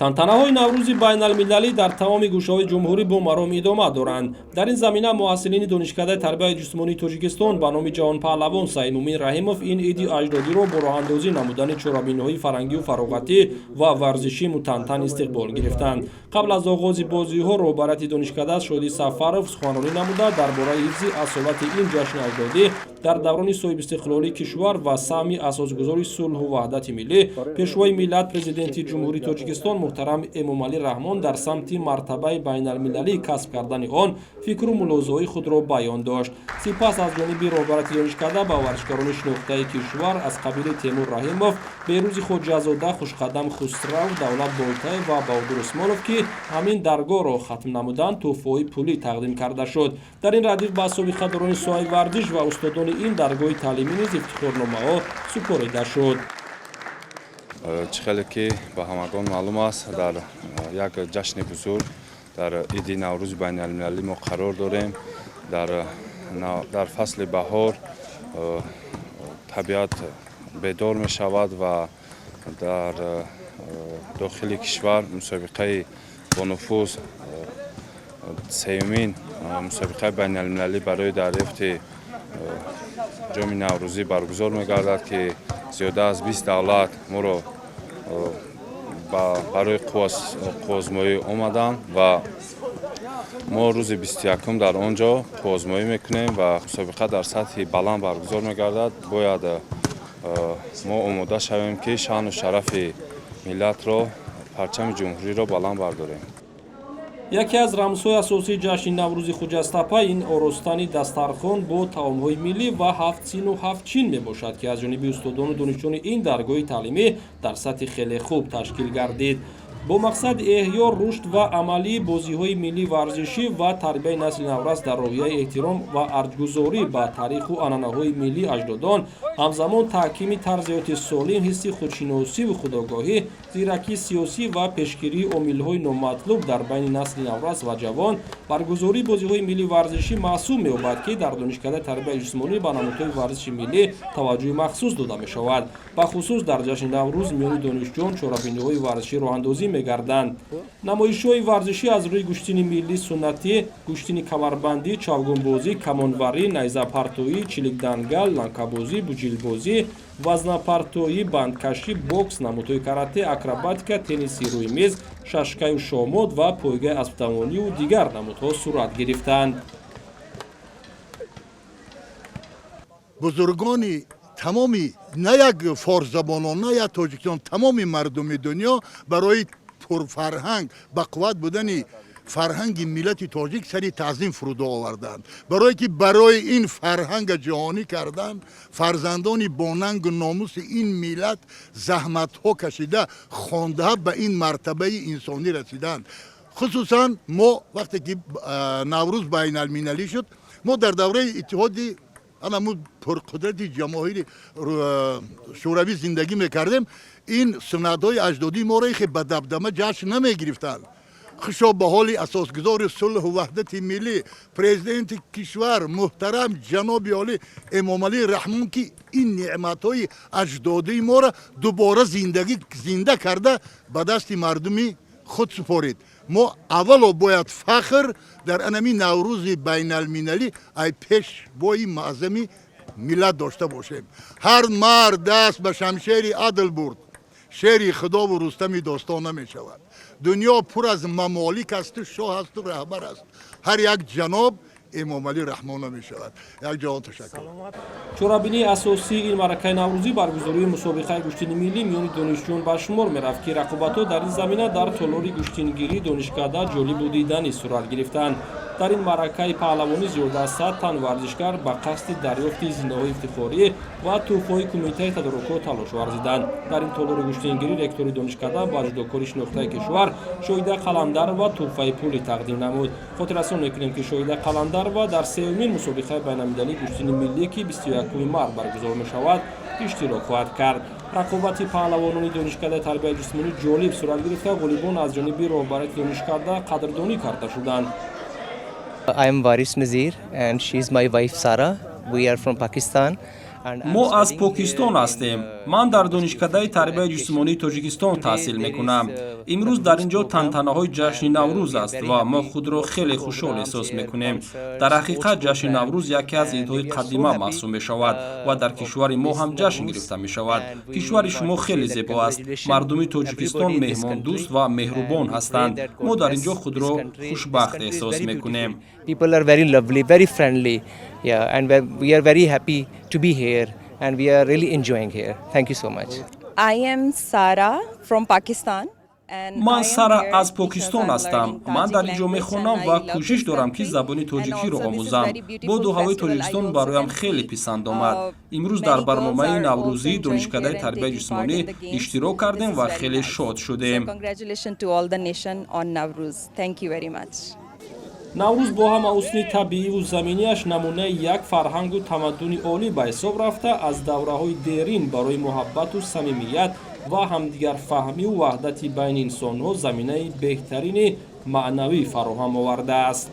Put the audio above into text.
тантанаҳои наврӯзи байналмилалӣ дар тамоми гӯшаҳои ҷумҳурӣ бо маром идома доранд. Дар ин замина муҳассилини донишкадаи тарбияи ҷисмонии Тоҷикистон ба номи ҷаҳонпаҳлавон Саидмумин Раҳимов ин иди аҷдодиро бо роҳандозӣ намудани чорабиниҳои фарҳангию фароғатӣ ва варзишӣ мутантан истиқбол гирифтанд. қабл аз оғози бозиҳо роҳбарияти донишкада Шодӣ Сафаров суханронӣ намуда дар бораи ҳифзи асолати ин ҷашни аҷдодӣ дар даврони соҳибистиқлолии кишвар ва саҳми асосгузори сулҳу ваҳдати миллӣ пешвои миллат президенти ҷумҳурии Тоҷикистон муҳтарам Эмомалӣ Раҳмон дар самти мартабаи байналмилалии касб кардани он фикру мулозаҳои худро баён дошт. Сипас аз ҷониби роҳбарияти донишкада ба варзишгарони шинохтаи кишвар аз қабили Темур Раҳимов, Беҳрӯзи Хоҷазода, Хушқадам Хусрав, Давлат Болтаев ва Баҳодур Усмонов ки ҳамин даргоҳро хатм намуданд, тӯҳфаҳои пулӣ тақдим карда шуд. Дар ин радиф ба собиқадорони соҳаи варзиш ва устодони ин даргоҳи таълимӣ низ ифтихорномаҳо супорида шуд. Хеле ки ба ҳамагон маълум аст, дар як ҷашни бузург дар иди наврӯзи байналмилалӣ мо қарор дорем. Дар фасли баҳор табиат бедор мешавад ва дар дохили кишвар мусобиқаи бонуфуз сеюмин мусобиқаи байналмилалӣ барои дарёфти ҷоми наврӯзӣ баргузор мегардад ки зиёда аз 20 давлат моро барои қуввозмоӣ омаданд ва мо рӯзи 21 дар он ҷо қуввозмоӣ мекунем ва мусобиқа дар сатҳи баланд баргузор мегардад. Бояд мо омода шавем ки шаъну шарафи миллатро, парчами ҷумҳуриро баланд бардорем. яке аз рамзҳои асосии ҷашни наврӯзи хуҷастапа ин оростани дастархон бо таомҳои миллӣ ва 7 сину 7 чин мебошад, ки аз ҷониби устодону донишҷӯёни ин даргоҳи таълимӣ дар сатҳи хеле хуб ташкил гардид. бо мақсади эҳё, рушд ва амалии бозиҳои миллӣ варзишӣ ва тарбияи насли наврас дар роҳияи эҳтиром ва арҷгузорӣ ба таъриху анъанаҳои миллии аҷдодон, ҳамзамон таҳкими тарзиёти солим, ҳисси худшиносиву худогоҳӣ, зиракии сиёсӣ ва пешгирии омилҳои номатлуб дар байни насли наврас ва ҷавон, баргузории бозиҳои миллии варзишӣ маҳсуб меёбад, ки дар донишкадаи тарбияи ҷисмонӣ ба намудҳои варзиши миллӣ таваҷҷӯҳи махсус дода мешавад. Бахусус дар ҷашни наврӯз миёни донишҷӯён чорабиниҳои варзишӣ роҳандозӣ мегарданд. намоишҳои варзишӣ аз рӯи гӯштини миллӣ суннатӣ, гӯштини камарбандӣ, чавгонбозӣ, камонварӣ, найзапартоӣ, чиликдангал, ланкабозӣ, буҷилбозӣ, вазнапартоӣ, бандкашӣ, бокс, намудҳои карате, акробатика, тенниси рӯи мез, шашкаю шомот ва пойгаи аспдамониву дигар намудҳо сурат гирифтанд. бузургони тамоми на як форзабонон, на як тоҷикистон, тамоми мардуми дунё барои пурфарҳанг ба қувват будани фарҳанги миллати тоҷик сари таъзим фуруд оварданд. Барое ки барои ин фарҳанга ҷаҳонӣ кардан, фарзандони бонангу номуси ин миллат заҳматҳо кашида хондаҳа ба ин мартабаи инсонӣ расиданд. хусусан мо вақте ки наврӯз байналмилалӣ шуд, мо дар давраи иттиҳоди анаму пурқудрати ҷамоҳири шӯравӣ зиндагӣ мекардем. ин суннатҳои аҷдодии моро хе ба дабдама ҷашн намегирифтанд. хушо ба ҳоли асосгузори сулҳу ваҳдати миллӣ президенти кишвар муҳтарам ҷаноби олӣ Эмомалӣ Раҳмон ки ин неъматҳои аҷдодии моро дубора зинда карда ба дасти мардуми худ супорид. мо аввало бояд фахр дар анами наврӯзи байналмилалӣ ай пешвои маъзами миллат дошта бошем. ҳар мард даст ба шамшери адл бурд, шери худову рустами достон намешавад. дунё пур аз мамолик асту шоҳ асту раҳбар аст. ҳар як ҷаноб Эмомалӣ Раҳмон намешавад. як ҷавон ташаккур. чорабинии асосии ин маъракаи наврӯзӣ баргузории мусобиқаи гӯштини миллӣ миёни донишҷӯён ба шумор мерафт, ки рақобатҳо дар ин замина дар толори гӯштингирии донишкада ҷолибу дидани сурат гирифтанд. дар ин маъракаи паҳлавонӣ зиёда аз 100 тан варзишгар ба қасди дарёфти зинаҳои ифтихорӣ ва тӯҳфаҳои кумитаи тадорукот талош варзиданд. дар ин толори гӯштингирӣ ректори донишкада ба ҷудокори шинохтаи кишвар Шоҳида Қаландар ва тӯҳфаи пулӣ тақдим намуд. хотиррасон мекунем, ки Шоҳида Қаландар ва дар сеюмин мусобиқаи байналмилалии гӯштини миллӣ, ки 21 март баргузор мешавад, иштирок хоҳад кард. рақобати паҳлавонони донишкадаи тарбияи ҷисмонӣ ҷолиб сурат гирифта, ғолибон аз ҷониби роҳбарияти донишкада қадрдонӣ карда шуданд. I am Waris Nazir and she is my wife Sara. We are from Pakistan ما از پاکستان هستیم. من در دانشکده تربیت جسمانی تاجیکستان تحصیل میکنم. امروز در اینجا تنتنه‌های جشن نوروز است و ما خود را خیلی خوشحال احساس میکنیم. در حقیقت جشن نوروز یکی از عیدهای قدیمی محسوب می شود و در کشور ما هم جشن گرفته می شود. کشور شما خیلی زیبا است. مردم تاجیکستان مهمان دوست و مهربان هستند. ما در اینجا خود را خوشبخت احساس میکنیم. People are very lovely, very friendly, yeah, and we are very happy to be here, and we are really enjoying here. Thank you so much. I am Sara from Pakistan. من سارا از پاکستان هستم. من در اینجا میخوانم و کوشش دارم که زبان تاجیکی رو آموزم. با هوای تاجیکستان برایم خیلی پسند آمد. امروز در برنامه نوروزی دانشکده تربیت جسمانی اشتراک کردیم و خیلی شاد شدیم. Congratulations to all the nation on Nowruz. Thank you very much. نوروز با همه حسن طبیعی و زمینیش نمونه یک فرهنگ و تمدن عالی به حساب رفته از دوره‌های دیرین برای محبت و صمیمیت و همدیگر فهمی و وحدت بین انسان‌ها زمینه بهترین معنوی فراهم آورده است.